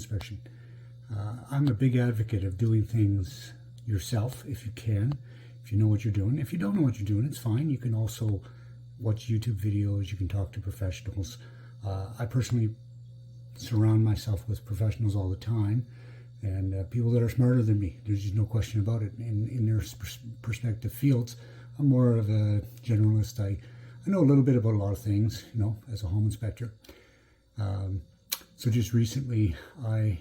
inspection. I'm a big advocate of doing things yourself if you can, if you know what you're doing. If you don't know what you're doing, it's fine. You can also watch YouTube videos, you can talk to professionals. I personally surround myself with professionals all the time, and people that are smarter than me. There's just no question about it. In their respective fields, I'm more of a generalist. I know a little bit about a lot of things, you know, as a home inspector. So just recently, I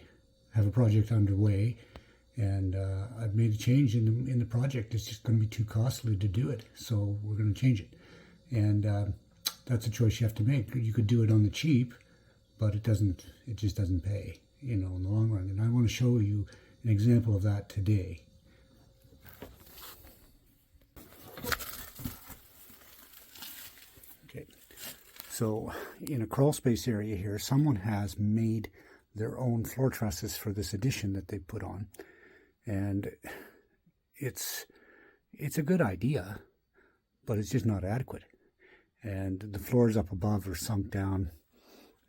have a project underway, and I've made a change in the project. It's just going to be too costly to do it, so we're going to change it. And that's a choice you have to make. You could do it on the cheap, but it just doesn't pay, you know, in the long run. And I want to show you an example of that today. Okay, so in a crawl space area here, someone has made their own floor trusses for this addition that they put on, and it's a good idea, but it's just not adequate. And the floors up above are sunk down.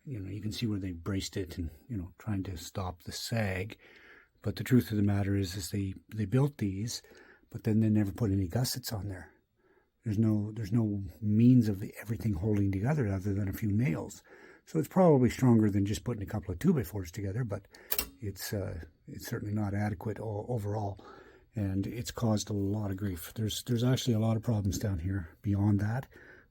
You know, you can see where they braced it and, you know, trying to stop the sag. But the truth of the matter is they built these, but then they never put any gussets on there. There's no means of everything holding together other than a few nails. So it's probably stronger than just putting a couple of 2x4s together, but it's certainly not adequate overall. And it's caused a lot of grief. There's actually a lot of problems down here beyond that.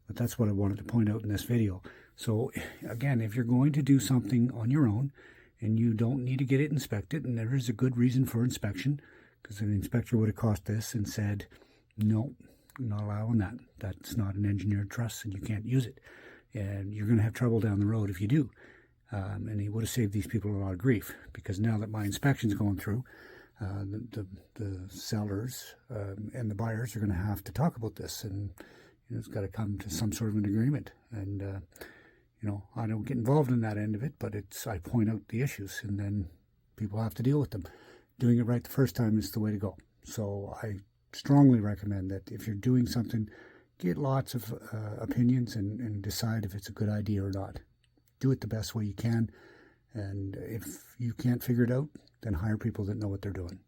But that's what I wanted to point out in this video. So again, if you're going to do something on your own and you don't need to get it inspected, and there is a good reason for inspection, because an inspector would have caught this and said, no, I'm not allowing that. That's not an engineered truss and you can't use it. And you're going to have trouble down the road if you do. And he would have saved these people a lot of grief, because now that my inspection's going through, the sellers and the buyers are going to have to talk about this, and it's got to come to some sort of an agreement. And you know, I don't get involved in that end of it, but I point out the issues, and then people have to deal with them. Doing it right the first time is the way to go. So I strongly recommend that if you're doing something, get lots of opinions and decide if it's a good idea or not. Do it the best way you can, and if you can't figure it out, then hire people that know what they're doing.